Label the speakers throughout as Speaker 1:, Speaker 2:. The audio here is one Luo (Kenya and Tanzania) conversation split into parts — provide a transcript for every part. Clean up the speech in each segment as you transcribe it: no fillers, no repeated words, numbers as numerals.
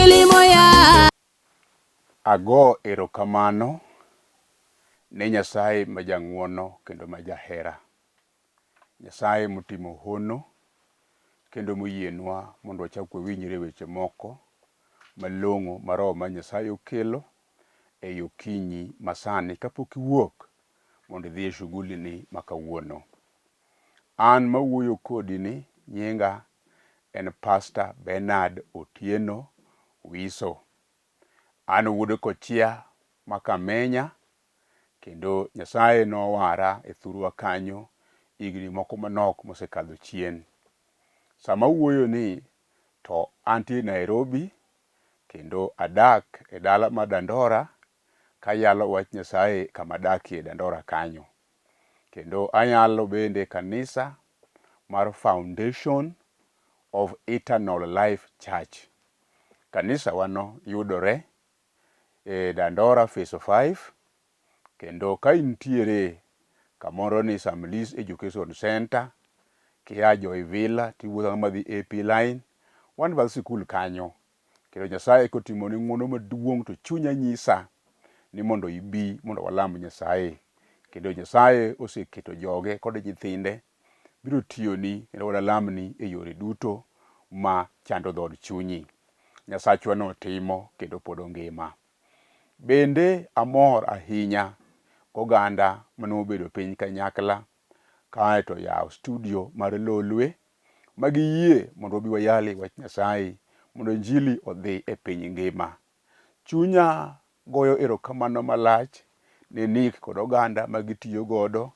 Speaker 1: limo ya.
Speaker 2: Ago erokamano ne Nyasaye majang'uono kendo majahera. Nyasaye motimo hono kendo moyienwa mondo wachak wawinjre weche moko malong'o ma Roho ma Nyasaye okelo e okinyi masani kapok iwuok mondo idhi e shughuli ni makawuono. An mawuoyo kodi ni nyinga en Pastor Bernard Otieno Wiso. An wuod Kochia Makamenya, kendo Nyasaye nowara e thurwa kanyo higni moko manok mosekadho chien. Sama wuoyo ni to antie Nairobi, kendo adak e dala ma Dandora kayalo wach Nyasaye kama dakie Dandora kanyo. Kendo anyalo bende kanisa mar Foundation of Eternal Life Church. Kanisa wano yudore e Dandora Phase 5, kendo ka intiere kamoro ni Samlis Education Center, kia Joy Villa tiwuotho madhi AP line, wan bang' sikul kanyo. Kendo Nyasaye kotimo ni ng'wono maduong' to chunya nyisa ni mondo ibi mondo walam Nyasaye. Kendo Nyasaye oseketo joge kod nyithinde biro tiyoni kendo wadalamni e yore duto ma chando dhod chunyi. Nyasachwa no timo kendo pod ongima. Bende amor ahinya koganda manobedo piny kanyakla kae to yaw studio mar Lolwe magiyie mondo obi wayali wach Nyasaye mondo Injili odhi e piny ngima. Chunya goyo erokamano malach ne Nick kod oganda magitiyo godo.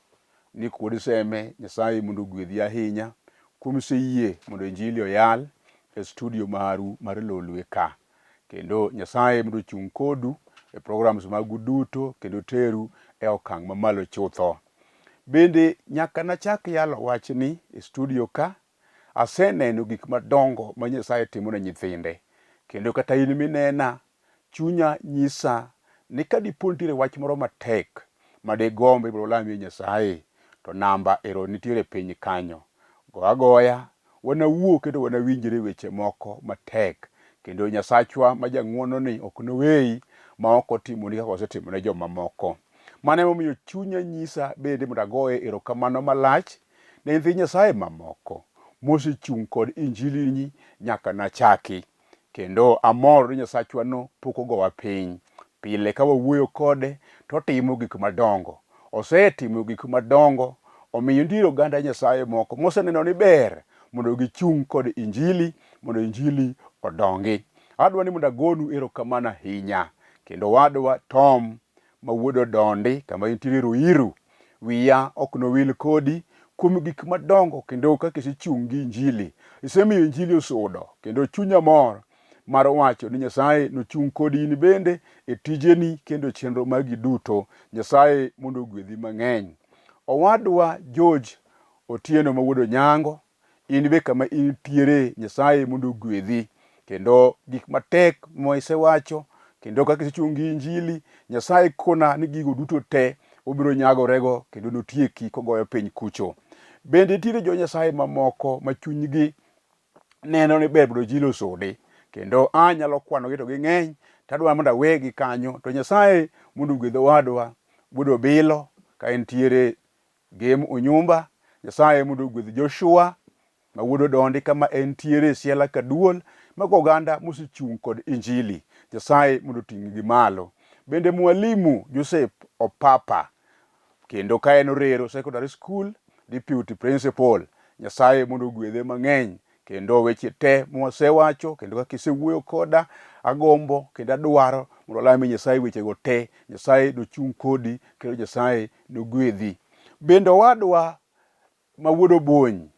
Speaker 2: Nick wuod Seme, Nyasaye mondo gwedhi ahinya kuom seyie mondo Injili oyal e studio maru mar Lolwe ka. Kendo Nyasaye mondo chung kodu e programs magu duto kendo teru e okang' mamalo chutho. Bende nyaka nachak yalo wachni e studio ka, aseneno gik madongo ma Nyasaye timo ne nyithinde. Kendo kata in minena, chunya nyisa ni kadipo nitiere wach moro matek madigombe biro lamie Nyasaye, to namba ero nitiere piny kanyo. Go agoya, wanawuo kendo wanawinjre weche moko matek. Kendo Nyasachwa ma jang'uono ni ok noweyi ma ok otimoni kaka osetimo ne joma moko. Mano emomiyo chunya nyisa bende mondo agoye erokamano malach ne nyithi Nyasaye mamoko mosechung' kod Injili nyaka nachaki. Kendo amor ni Nyasachwa no pok ogowa piny. Pile ka wawuoyo kode to timo gik madongo. Osetimo gik madongo, omiyo nitiere oganda Nyasaye moko moseneno ni ber mondo gichung' kod Injili mondo Injili odongi. Adwa ni mondo agonu erokamano ahinya. Kendo wadwa Tom mawuod Odondi kama intiere Ruiru, wiya ok nowil kodi kuom gik madongo kendo kaka isechung' gi Injili. Isemiyo Injili osudo kendo chunya mor mar wacho ni Nyasaye nochung' kodi in bende e tijeni kendo chenro magi duto. Nyasaye mondo ogwedhi mang'eny. Owadwa George Otieno mawuod Onyango, in be kama intiere Nyasaye mondo ogwedhi. Kendo gik matek moisewacho kendo kaka isechung' gi Injili, Nyasaye kona ni gigo duto te obiro nyagorego kendo notieki kogoyo piny kucho. Bende nitiere jo Nyasaye mamoko ma chunygi neno ni ber mondo Injili osudi, kendo anyalo kwanogi to ging'eny, tadwa mondo awegi kanyo. To Nyasaye mondo ogwedh owadwa wuod Obilo ka entiere Game Onyumba. Nyasaye mondo ogwedh Joshua ma wuod Odondi kama entiere Siela Kaduol, mago oganda mosechung' kod Injili. Nyasaye mondo ting'gi malo. Bende Mwalimu Joseph Opapa, kendo ka en Orero Secondary School Deputy Principal, Nyasaye mondo ogwedhe mang'eny. Kendo weche te mwasewacho kendo kaka isewuoyo koda, agombo kendo adwaro mondo alame Nyasaye wechego te. Nyasaye nochung' kodi kendo Nyasaye nogwedhi. Bende owadwa ma wuod Obony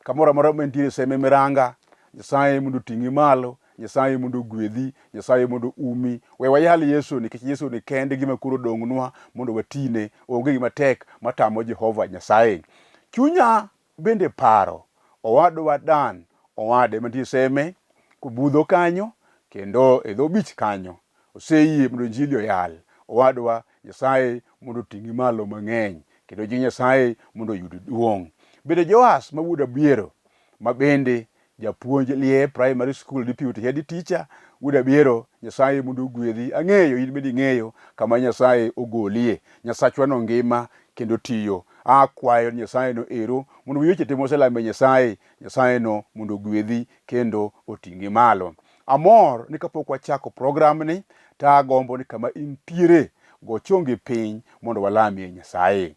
Speaker 2: kamoro amora mantiere Seme Miranga, Nyasaye mondo ting'i malo. Nyasaye mondo ogwedhi. Nyasaye mondo umi. We wayal Yesu nikech Yesu ni kende gima koro dong'nwa mondo watine. Onge gima tek matamo Jehova Nyasaye. Chunya bende paro owadwa Dan Owade mantie Seme kubudho kanyo, kendo e dho bich kanyo oseyie mondo Injili oyal. Owadwa, Nyasaye mondo ting'i malo mang'eny kendo ji Nyasaye mondo yud duong'. Bende Joas ma wuod Abiero ma bende japuonj lie primary school deputy head teacher uda biero Nyasaye mondo ogwedhi. Ang'eyo in bende ing'eyo kama Nyasaye ogolie. Nyasachwa no ngima kendo tiyo. Akwayo Nyasaye no ero mondo wiye timo salame Nyasaye no mondo ogwedhi kendo oting'i malo. Amor ni kapok wachako program ni ta gombo ni kama intiere go chonge piny mondo walamie Nyasaye.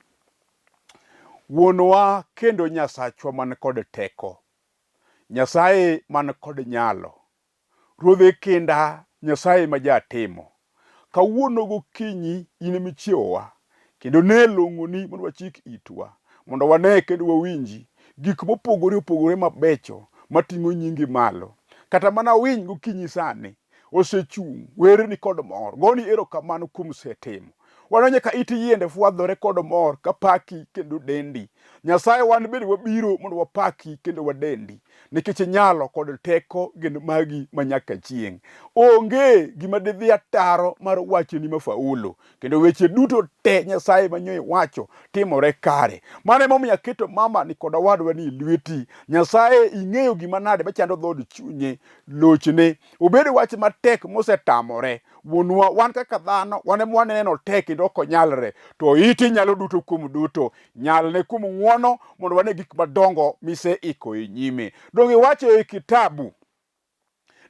Speaker 2: Wuonwa kendo Nyasachwa man kod teko, Nyasaye man kod nyalo, Ruodhe kinda, Nyasaye ma jatimo. Kawuono gokinyi in michiewowa kendo ne long'oni mondo wachik itwa mondo wane kendo wawinji gik mopogore opogore mabecho mating'o nyingi malo. Kata mana winy gokinyi sani osechung' werni kod mor, goni erokamano kuom setimo. Wanonye ka iti yiende fwadhore kod mor kapaki kendo dendi. Nyasaye wan bende wabiro mondo wapaki kendo wadendi, nikech nyalo kod teko gin magi manyaka chieng'. Onge gima didhi ataro mar wachoni mafaulo, kendo weche duto te Nyasaye manyoe wacho timore kare. Mane momiyo aketo mama ni kod wadwa ni lweti. Nyasaye ing'eyo gima nade machando dhod chunye, lochne obed wach matek mosetamore. Wuonwa wan kaka dhano wane mwaneno tek kendo ok onyalre, to iti nyalo duto kuom duto. Nyalne kuom ng'uono mondo wane gik madongo miseiko e nyime. Donge wacho e kitabu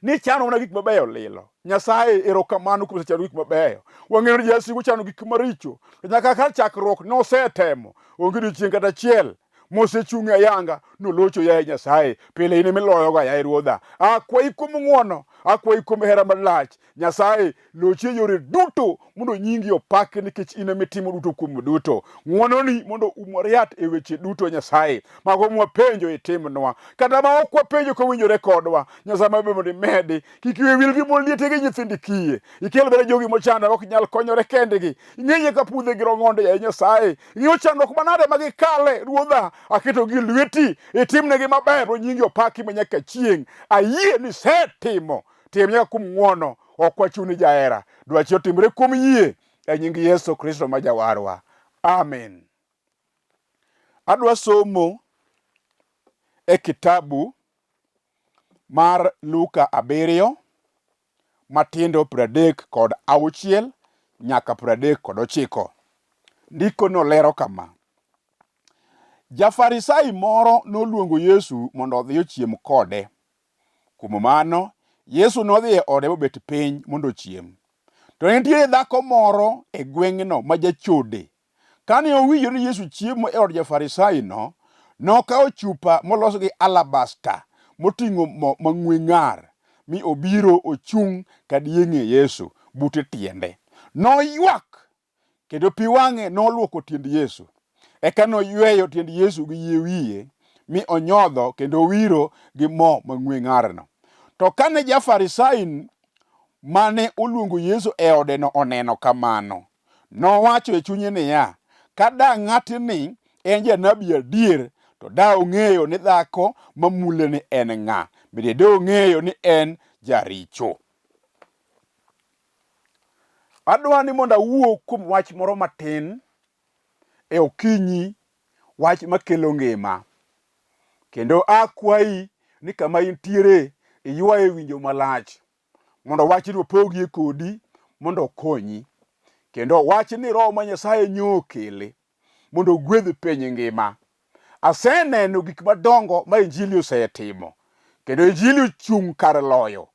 Speaker 2: ni chano na gik mabeyo lilo. Nyasaye erokamano kuom chano gik mabeyo. Wang'eyo ni jasigu chano gik maricho, to nyaka kar chakruok nosetemo. Onge odiochieng' kata achiel mosechung' ayanga nolocho yaye Nyasaye. Pile in miloyoga yaye Ruodha. Akwayi kuom ng'uono, akwayi kuom hera malach. Nyasaye lochi e yore duto mondo nyingi opaki, nikech in emitimo duto kuom duto. Ng'uononi mondo umoriat e weche duto Nyasaye. Mago mwapenjo itimnwa, kata ma ok wapenjo kowinjore kodwa. Nyasaye mabe mondo imedi, kik iwe wil gi mon liete gi nyithindi kiye. Ikel bende jogi mochando ok nyal konyore kendgi. Ing'eyo ka pudhe gi rong'onde yaye Nyasaye. Ing'eyo chandruok manade magikale Ruodha. Aketo gi lweti, itimnegi maber mondo nyingi opaki manyaka chieng'. Ayie ni setimo, tim nyaka kuom ng'uono, ok wachuni jahera. Dwachi otimre kuom yie e nying Yesu Kristo ma jawarwa. Amen. Adwa somo e kitabu mar Luka 7 matindo 36 nyaka 39. Ndiko no lero kama: Jafarisai moro noluongo Yesu mondo odhi ochiem kode. Kuom mano, Yesu nodhi e ode mobet piny mondo ochiem. To nitie dhako moro e gweng'no ma jachode. Kane owinjo ni Yesu chiemo e od Jafarisai no, nokawo chupa molos gi alabasta moting'o mo mang'we ng'ar, mi obiro ochung' kadieng'e Yesu but tiende. Noywak kendo pi wang'e noluoko tiend Yesu. Eka noyweyo tiend Yesu gi yie wiye, mi onyodho kendo wiro gi mo mang'we ng'arno. To kane Jafarisai mane oluongo Yesu e odeno oneno kamano, nowacho e chunye niya, ka da ng'atni en janabi adier, to da ong'eyo ni dhako mamule ni en ng'a, bende da ong'eyo ni en jaricho. Adwa ni mondo awuo kuom wach moro matin e okinyi, wach makelo ngima. Kendo akwayi ni kama intiere iywaye winjo malach, mondo wachni opogie kodi mondo okonyi. Kendo wachni Roho ma Nyasaye nyo kele mondo ogwedh piny ngima. Aseneno gik madongo ma Injili osetimo, kendo Injili ochung' kar loyo.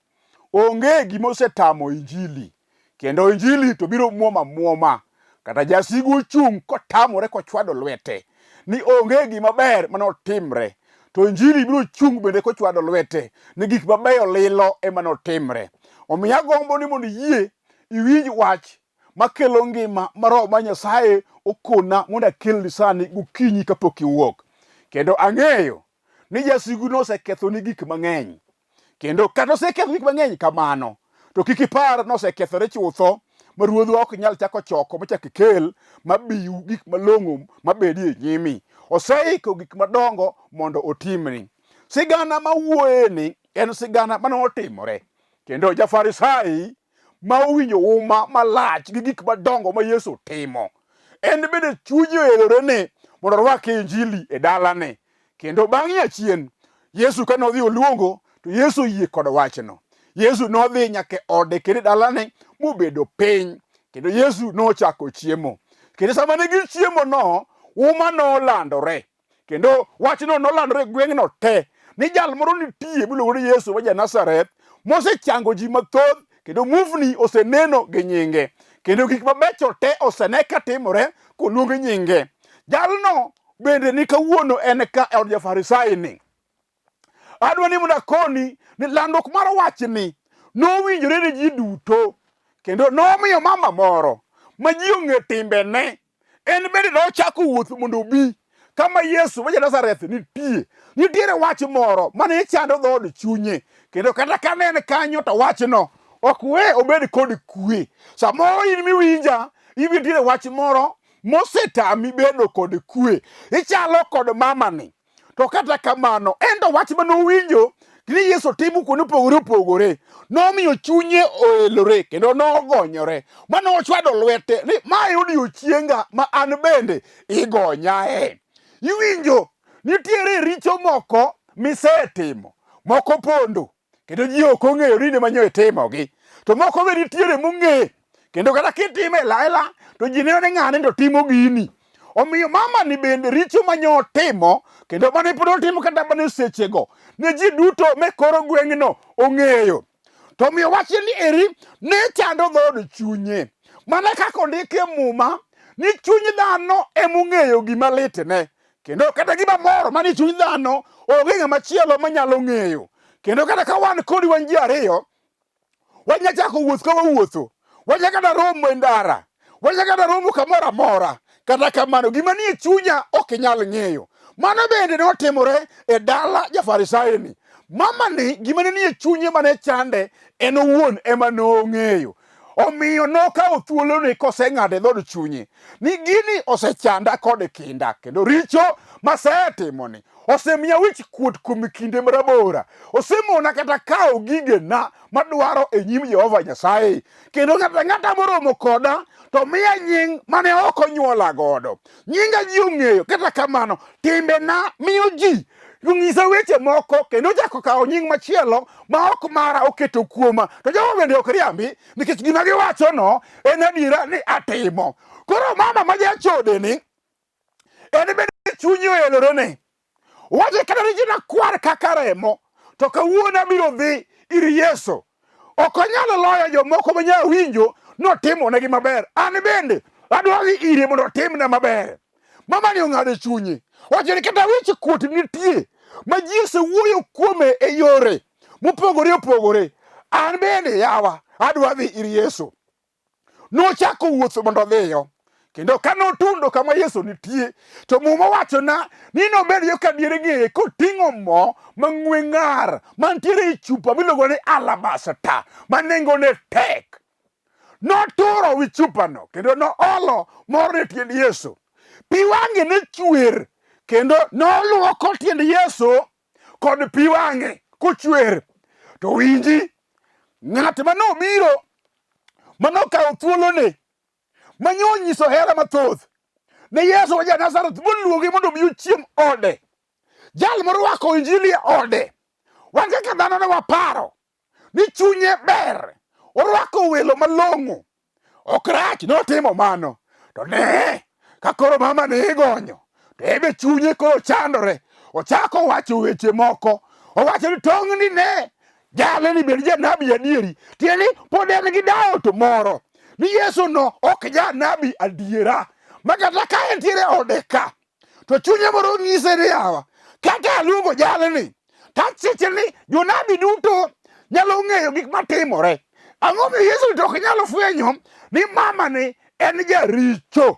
Speaker 2: Onge gima osetamo Injili, kendo Injili to biro muoma. Kata jasigu ochung' kotamore kochwado lwete ni onge gima ber manotimre, to Injili biro chung' bende kochwado lwete ni gik mabeyo lilo emanotimre. Omiyo agombo ni mondo yie iwinj wach makelo ngima ma Roho ma Nyasaye okona mondo akelni sani gokinyi kapok iwuok. Kendo ang'eyo ni jasigu no oseketho ni gik mang'eny, kendo kata oseketho gik mang'eny kamano, to kik ipar ni osekethore chutho ma Ruodhwa ok nyal chako choko machak kel mabiu gik malong'o mabedie nyimi. Oseiko gik madongo mondo otimni. Sigana mawuoye ni en sigana manotimore, kendo Jafarisai ma owinjo uma malach gi gik madongo ma Yesu timo, en bende chunye oelore ni mondo orwak Injili e dalane. Kendo bang'e achien Yesu ka nodhi oluongo, to Yesu oyie kod wachno. Yesu nodhi nyaka ode kendo dalane mobedo piny, kendo Yesu nochako chiemo. Kendo sama ne gichiemo no, uma nolandore, kendo wachno nolandore gweng'no te ni jal moro nitie miluongo ni Yesu ma ja-Nazareth, mosechango ji mathoth, kendo mufni oseneno gi nyinge, kendo gik mabecho te osene ka timore koluong nyinge. Jalno bende ni kawuono en ka e od ja-Farisai ni. Adwa ni mondo akoni ni landruok mar wachni nowinjore ni ji duto, kendo nomiyo mama moro ma ji ong'e timbene, en bende nochako wuoth mondo obi kama Yesu ma ja-Nazareth nitie. Nitiere wach moro mane chando dhood chunye, kendo kata ka ne en kanyo to wachno ok we obed kod kwe. Samoro in miwinja, nitiere wach moro mosetami bedo kod kwe, ichalo kod mamani. To kata kamano, en to wach manowinjo ni Yesu timo kuonde opogore opogore, nomiyo chunye oelore kendo nogonyore, manochwado lwete ni mae odiochienga ma an bende igonyae. Iwinjo, nitiere richo moko misetimo, moko pondo, kendo ji ok ong'eyo ni manyo itimogi, to moko be nitiere mong'e, kendo kata kitime laela to ji neno ni ng'ane to timo gini. Omiyo mama ni bende richo manyo timo, kendo mane pod otimo kata bane sechego, ne ji duto me koro gweng'no ong'eyo. To omiyo wachni eri ne chando dhood chunye, mana kaka ondike Muma ni chuny dhano emong'eyo gima litne, kendo kata gima moro mani chuny dhano onge ng'ama chielo manyalo ng'eyo. Kendo kata ka wan kodi wan ji ariyo, wanya chako wuoth ka wawuotho, wanya kata romo e ndara, wanya kata romo kamoro amora. Kata kamano gima nie chunya ok inyal ng'eyo. Mano bende notimore e dala ja-Farisai ni. Mama ni gima nie chunye mane chande en owuon ema nong'eyo. Omiyo nokawo thuoloni koseng'ade dhood chunye ni gini osechanda kod kinda, kendo richo masetimoni osemiya wich kuot kuom kinde marabora, osemona kata kawo gigena madwaro e nyim Jehova Nyasaye, kendo ng'ata moromo koda to miya nying mane ok onyuola godo. Nyinga ji ong'eyo, kata kamano timbena miyo ji ong'isa weche moko, kendo chako kawo nying machielo ma ok mara oketo kuoma. To jogo bende ok riambi, nikech gima giwachono en adiera ni atimo. Koro mama ma jachode ni, en bende chunye oelorene, wache kata ni ji nakwar kaka remo, to kawuono abiro dhi ir Yesu. Ok onyalo loyo jomoko manya winjo notimonegi maber, an bende adwa dhi ire mondo otimna maber. Mama ni ong'ado chunye, wacho ni kata wich kuot nitie ma ji osewuoyo kuome e yore mopogore opogore, an bende yawa adwa dhi ir Yesu. Nochako wuotho mondo odhiyo, kendo ka notundo kama Yesu nitie, to Muma wachona ni nobedo ka diere ng'eye koting'o mo mang'we ng'ar mantiere e chupa miluongo ni alabasta ma nengone tek. Noturo wi chupano kendo noolo mor ne tiend Yesu. Pi wang'e ne chwer, kendo noluoko tiend Yesu kod pi wang'e kochwer. To winji, ng'at manobiro manokawo thuoloni manyo nyiso hera mathoth ne Yesu wa ja-Nazareth moluonge mondo obi ochiem ode, jal morwako injili e ode. Wan kaka dhano ne waparo ni chunye ber, orwako welo malong'o, ok rach. Notimo mano, to ne ka koro mama ne igonyo, to ebe chunye koro chandore. Ochako wacho weche moko, owacho ni tong'ni ne jale ni bed janabi adieri, tieni pod en gi dawo to moro ni Yesu no ok janabi adiera, ma kata ka entiere ode ka, to chunye moro ng'ise ni yawa kaka aluongo jalni, tachiche ni jonabi duto nyalo ng'eyo gik matimore. Ang'o miyo Yesu to ok nyalo fwenyo ni mama ni en jaricho?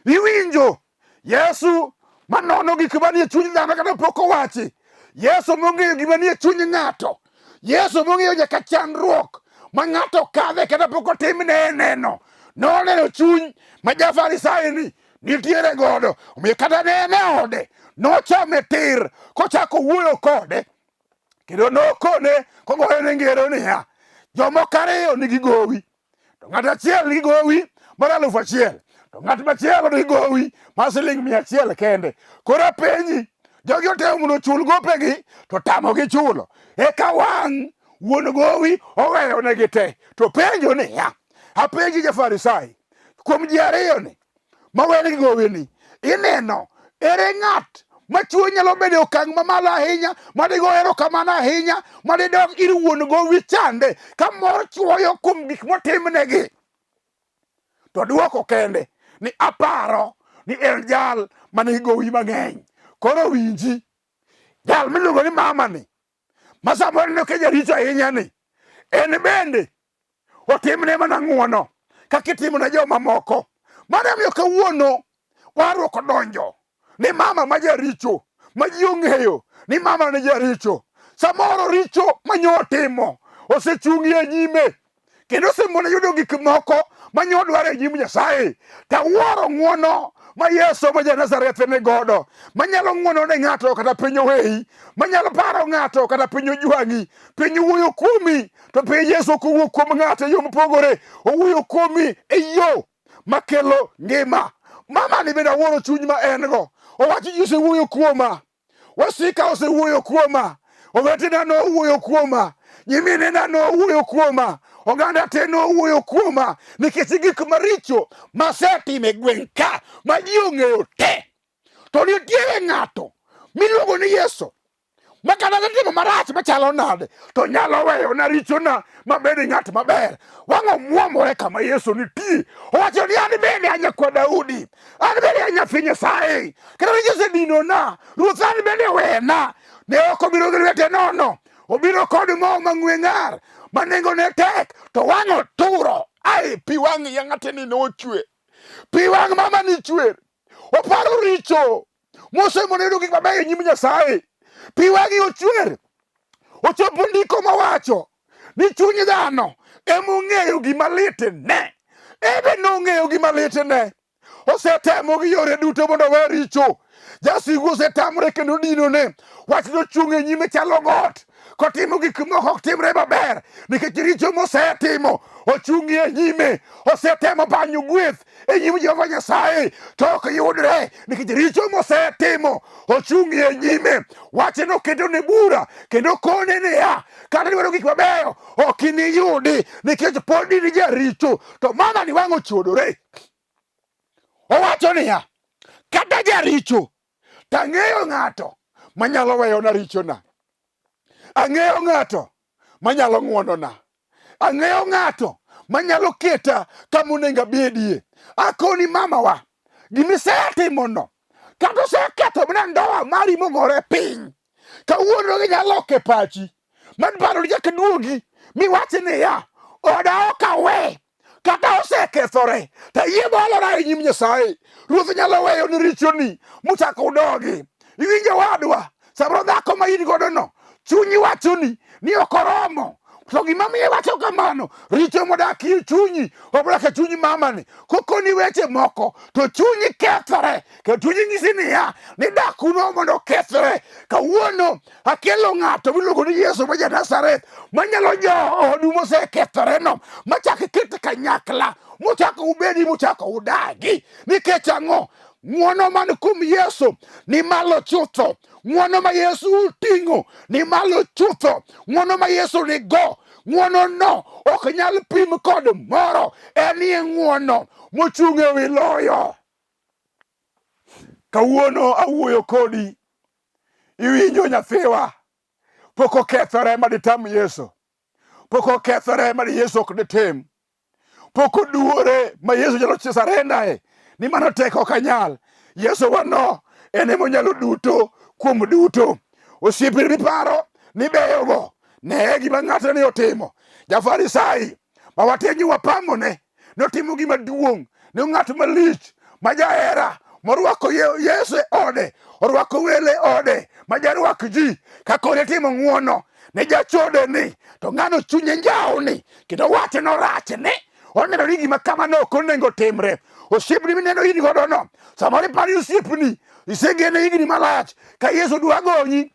Speaker 2: Iwinjo, Yesu manono gik manie chuny dhano kata pok owachi. Yesu mong'eyo gima nie chuny ng'ato. Yesu mong'eyo nyaka chandruok ma ng'ato kadhe kata pok otimne neno. Noneno chuny ma ja-Farisai ni nitiere godo, omiyo kata ne en e ode nochame tir kochako wuoyo kode, kendo nokone kogoyone ngero niya, jomoko ariyo nigi gowi, to ng'at achiel nigi gowi mar 1,000, to ng'at machielo nigi gowi mar siling 100 kende. Koro apenji, jogi otemo mondo chul gopegi to tamogi chulo. Eka wang' wuon gowi oweyo negi te. To penjo niya, apenji ja-Farisai, kuom ji ariyo ni mawene gi gowi ni, ineno ere ng'at ma chuo nyalo bedo okang' mamalo ahinya, madigo erokamano ahinya, madidok ir wuon gowi chande ka mor chuoyo kuom gik motimnegi? To duoko kende ni aparo ni en jal manigi gowi mang'eny. Koro winji, jal miluongo ni mama ni, ma samoro neno ka jaricho ahinya ni, en bende otimne mana ng'uono kaka itimo ne joma moko. Mano omiyo kawuono waruoko donjo ni mama ma jaricho, ma ji ong'eyo ni mama ni jaricho. Samoro richo manyotimo osechung'i e nyime, kendo osemone yudo gik moko manyodwaro e nyim Nyasaye. Tawuoro ng'uono ma Yesu ma ja-Nazareth ne godo, manyalo ng'uono ne ng'ato kata piny oweyi, manyalo paro ng'ato kata piny ojwang'i, piny owuoyo kuomi, to piny Yesu ok owuo kuom ng'ato e yo mopogore, owuoyo kuomi e yo makelo ngima. Mama ni bende awuoro chuny ma en go. Owacho ji osewuoyo kuoma, wasika osewuoyo kuoma, owetena nowuoyo kuoma, nyiminena nowuoyo kuoma, oganda te nowuoyo kuoma, nikech gik maricho masetime gweng' ka ma ji ong'eyo te. To nitiere ng'ato miluongo ni Yesu ma kata natimo marach machalo nade to nyalo weyo na richona mabed ng'at maber. Wang'o omuomore kama Yesu nitie, owacho ni an bende a nyakwa Daudi, an bende a nyathi Nyasaye, kata ni osedinona, Ruoth an bende wena. Ne ok obiro gi lwete nono, obiro kod mo mang'we ng'ar ma nengone tek, to wang'o turo. Ai, pi wang' yang'ateni nochwe, pi wang' mama ni chwer, oparo richo mosemone yudo gik mabeyo e nyim Nyasaye. Pi wang'i ochwer, ochopo ndiko mawacho ni chuny dhano emong'eyo gima litne. Ebe nong'eyo gima litne, osetemo gi yore duto mondo owe richo. Jasigu osetamore kendo dinone, wach nochung' e nyime chalo got, kotimo gik moko ok timre maber nikech richo mosetimo. Ochung'i e nyime, osetemo banyo gweth e nyim Jehova Nyasaye to ok yudre nikech richo mosetimo. Ochung'i e nyime, wache noketo ne bura kendo kone niya, kata dwaro gik mabeyo ok iniyudi nikech pod in jaricho. To mama ni wang'o chodore, owacho niya, kata jaricho tang'eyo ng'ato manyalo weyona richona, ang'eyo ng'ato manyalo ng'wonona, ang'eyo ng'ato manyalo keta kama onego abedie. Akoni mamawa, gimisetimono kata oseketho mana ndoa mari mogore piny, kawuono ginyalo loke pachi madparo ni nyaka duogi miwachi niya, oda ok awe, kata osekethore to yie bolora e nyim Nyasaye. Ruoth nyalo weyo ni richoni muchako udogi. Iwinjo wadwa, samoro dhako ma in godo no chunyi wachoni ni ok oromo, to gimamiyo iwacho kamano, richo modak e chunyi odak e chunyi mamani. Kokoni weche moko to chunyi kethore, kendo chunyi nyisi niya ni dak uno mondo okethre. Kawuono akelo ng'ato miluongo ni Yesu ma ja-Nazareth manyalo jo odu mosekethore no, machako ket kanyakla, muchako ubedi, muchako udagi. Nikech ang'o? Ng'uono man kuom Yesu ni malo chutho. Ng'uono ma Yesu ting'o ni malo chutho. Ng'uono ma Yesu nigo, ng'uono no ok nyal pim kod moro. Enie ng'uono mochung' e wi loyo. Kawuono awuoyo kodi, iwinjo nyathiwa, pok okethore maditam Yesu, pok okethore madi Yesu ok ditim, pok oduore ma Yesu nyalo sarendae ni mano tek ok anyal. Yesu wano en ema onyalo duto kuom duto. Osiepe miparo ni beyogo, ne gima ng'ato ni otimo. Ja-Farisai ma watenyi wapamone notimo gima duong', ne ng'at malich ma jahera morwako Yesu e ode, orwako wele ode, ma jarwak ji, kakone timo ng'uono ne jachodeni. To ng'ano chunye njawni kendo wache norachne, oneno ni gima kamano ok onego timre. Osiepni mineno in godo no, samoro iparo ni osiepni isegene higni malach, ka Yesu dwa gonyi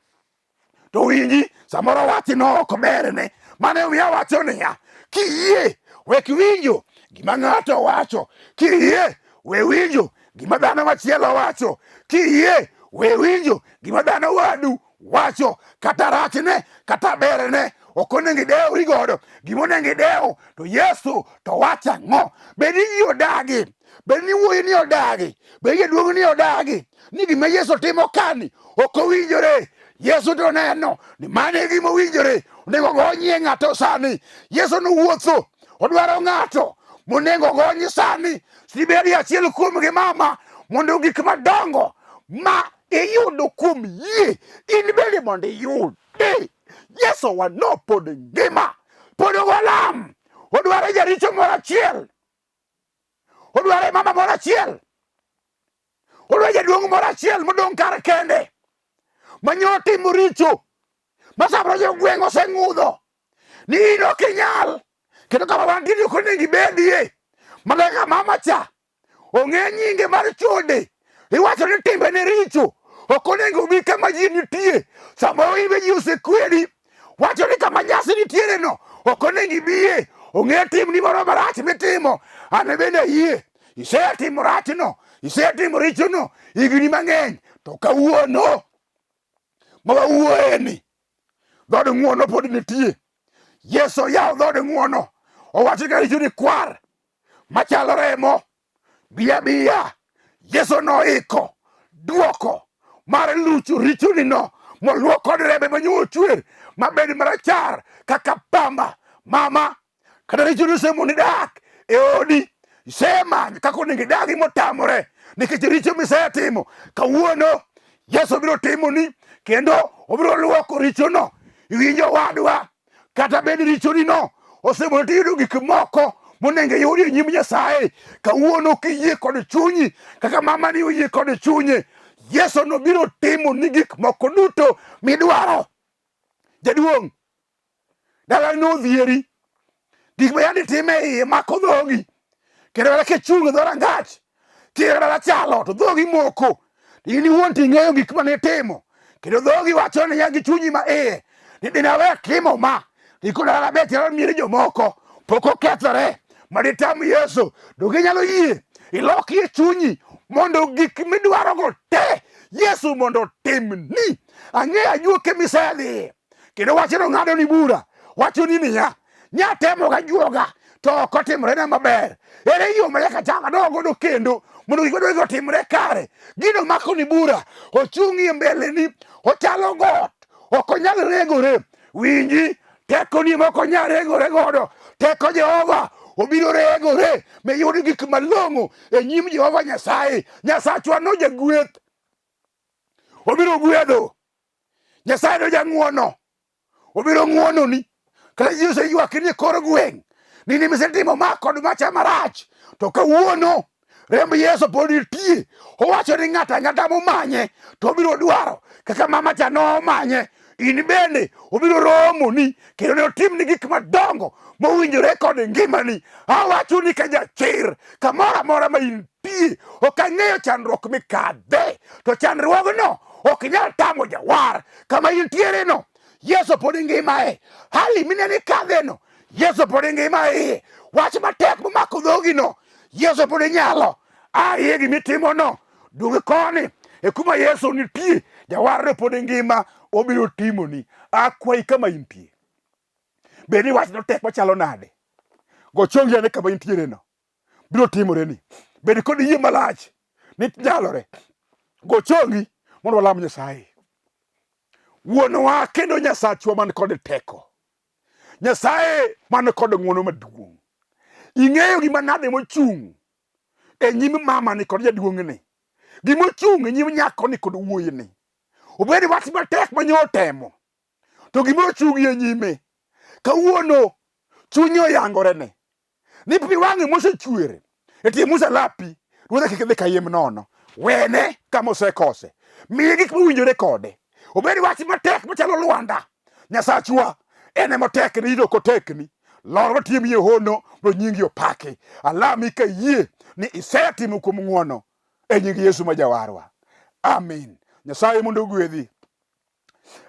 Speaker 2: to winji, samoro wachno ok berne. Mane omiyo awacho niya, kiyie wek winjo gima ng'ato wacho, kiyie we winjo gima dhano machielo wacho, kiyie
Speaker 1: we winjo gima dhano wadu wacho, kata rachne kata berene. Ok onego idewri godo. Gima onego idew to Yesu to wacho ang'o? Bed ni ji odagi, bed ni wuoyi ni odagi, bed jaduong' ni odagi, ni gima Yesu timo kani ok owinjore. Yesu to neno ni mano e gima owinjore. Onego gonye ng'ato sani. Yesu nowuotho, odwaro ng'ato monego gonye sani. Sibedi achiel kuomgi mama, mondo gik madongo ma iyudo kuom yie in bende mondo iyudi. Yesu wano pod ngima, pod ogolam. Odwaro jaricho moro achiel, odwaro mama moro achiel, odwaro jaduong' moro achiel modong' kar kende manyo timo richo masabro jogweng' oseng'udho ni in ok inyal. Kendo kama wantiere ok onego ibedie. Malaika mama cha ong'e nyinge mar chode, iwacho ni timbene richo, ok onego obi kama ji nitie. Samoro ibe ji osekwedi, wacho ni kama nyasi nitiere no ok onego ibie. Ong'e timni moro marach mitimo, an bende ayie. Isetimo rachno, isetimo richono higni mang'eny, to kawuono ma wawuoyeni dhood ng'uono pod nitie. Yesu oyawo dhood ng'uono, owacho ka richo ni kwar machalo remo. Biya biya Yesu noiko duoko mar lucho richoni no, moluok kod rembe manyo chwer mabed marachar kaka pamba. Mama, kata richoni osemoni dak e odi, isemany kaka onego idagi motamore nikech richo misetimo. Kawuono Yesu biro timoni kendo obiro luoko richono. Iwinjo wadwa, kata bed richoni no osemoni tiyudo gik moko monego yudi e nyim Nyasaye. Kawuono kiyie kod chunyi kaka mama ni oyie kod chunye, Yesu no biro timo ni gik moko duto midwaro. Jaduong', dala no dhieri, gik ma yandi time iye mako dhogi, kendo dala kichung' dho rangach kiro dala chalo to dhogi moko. In iwuon ting'eyo gik mane timo, kendo dhogi wacho ni ya gi chunyi ma iye ni dinawe timo ma iko dala bet yalo mieri jomoko pok okethore maditam Yesu. Dogi nyalo yie iloki e chunyi mondo gik midwaro go te Yesu mondo timni. Ang'e ajuoke misedhi kendo wacho no ng'ado ni bura, wacho ni niya, nyatemo ga juoga to ok otimre na maber. Ere yo ma nyaka chaka dogo kendo mondo gik madwaro otimre kare. Gino mako ni bura, ochung'i e mbele ni, ochalo got, ok onyal regore. Winji, teko ni moko nyal regore godo. Teko Jehova obiro regore me yudi gik malong'o e nyim Jehova Nyasaye. Nyasachwa no jagweth, obiro gwedho. Nyasaye no jang'uono, obiro ng'uononi. Kata ji oseywak ni kor gweng' ni misetimo ma kod macha marach, to kawuono remb Yesu pod nitie. Owacho ni ng'ata ng'ata momanye to obiro dwaro kaka mama cha nomanye. In bende obiro romoni kendo ne otimni gik madongo mowinjore kod ngimani. Awacho ni ka jachir kamoro amora ma intie, ok ang'eyo chandruok mikadhe, to chandruogno ok nyal tamo jawar. Kama intiere no, Yesu pod ngimae. Hali mineni kadhe no, Yesu pod ngimae. Wach matek momako dhogi no, Yesu pod nyalo. Ayie gimitimo no, dugi koni e kuma Yesu nitie. Jawar no pod ngima, obiro timoni. Akwai kama intie, bed ni wach no tek machalo nade, go chongi ane kama intiere no, biro timore ni. Bed kod yie malach ni nyalore, go chongi mondo walam Nyasaye. Wuonwa kendo Nyasachwa man kod teko, Nyasaye man kod ng'uono maduong'. Ing'eyo gima nade mochung' e nyim mama ni kod jaduong' ni, gima ochung' e nyim nyako ni kod wuoyi ni. Obed wach matek manyo temo, to gima ochung' e nyime kawuono chunye oyangore ne ni pi wang'e mosechwere e tie Musa lapi ruodha kik dhi kayiem nono. Wene kama osekose, miye gik mowinjore kode. Obed wach matek machalo Lwanda, Nyasachwa ene motekni, ito kotekni. Lor watiem yie hono mondo nyingi opaki. Alami ka yie ni isetimo kuom ng'uono e nying Yesu ma Jawarwa. Amin. Nyasaye mondo gwedhi.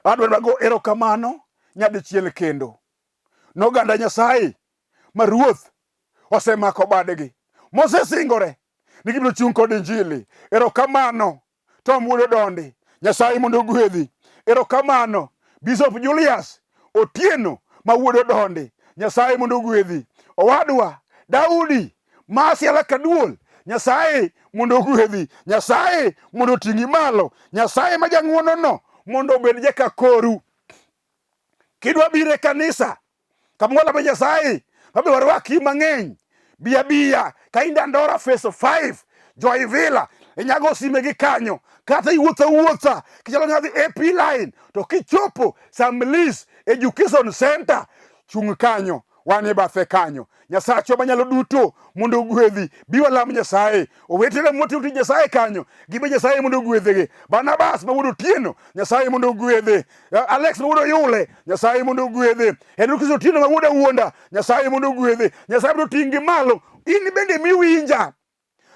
Speaker 1: Adwaro mago erokamano nyadichiel kendo noganda Nyasaye ma Ruoth osemako badgi, mosesingore ni gibiro chung' kod Injili. Erokamano Tom Wuod Odondi, Nyasaye mondo ogwedhi. Erokamano Bishop Julius Otieno ma Wuod Odondi, Nyasaye mondo ogwedhi. Owadwa Daudi Masiala Kaduol, Nyasaye mondo ogwedhi. Nyasaye mondo oting'i malo. Nyasaye ma jang'wono no mondo obed jaka koru. Kidwa bire kanisa kamwala ma Nyasaye mabe warwaki mang'eny, biya ka Dandora Phase 5 Joy Villa inyago sime gi kanyo, kata iwuotha kichalo ngadhi AP line to kichopo Samlis Education Center chung kanyo, wan e bathe kanyo. Nyasacho manyalo duto mondo ogwedhi. Biwa lam Nyasaye. Owetene moti uti Nyasaye kanyo, gibe Nyasaye mondo ogwedhege. Barnabas ma Wuod Otieno, Nyasaye mondo ogwedhe. Alex ma Wuod Oyule, Nyasaye mondo ogwedhe. Henry Otieno ma Wuod Awuonda, Nyasaye mondo ogwedhe. Nyasaye mondo ting'i malo. In bende miwinja,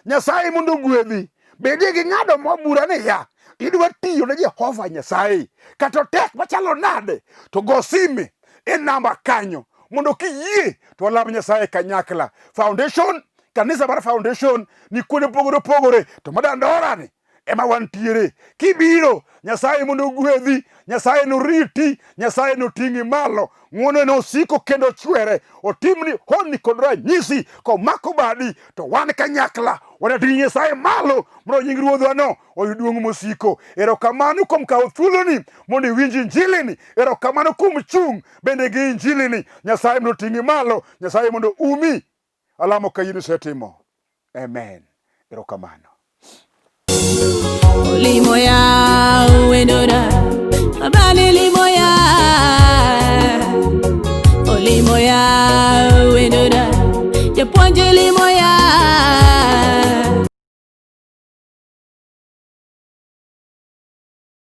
Speaker 1: Nyasaye mondo ogwedhi. Bende gi ng'ado mobura ni ya idwa tiyo ne Jehova Nyasaye, kata tek machalo nade, to go sime e namba kanyo mondo kiyie to walam Nyasaye kanyakla. Foundation, kanisa mar Foundation ni kuonde pogore to Dandora ni ema wantiere. Kibiro, Nyasaye mondo ogwedhi. Nyasaye noriti, Nyasaye noting'i malo. Ng'wono no siko kendo chwere. Otimni honni kod ranyisi komako badi to wan kanyakla wanating'i Nyasaye malo mondo nying Ruodhwa no oyud duong' mosiko. Erokamano kuom kawo thuloni mondo iwinj injilini. Erokamano kuom chung' bende gi injilini. Nyasaye mondo ting'i malo. Nyasaye mondo umi alamo ka in isetimo. Amen. Erokamano.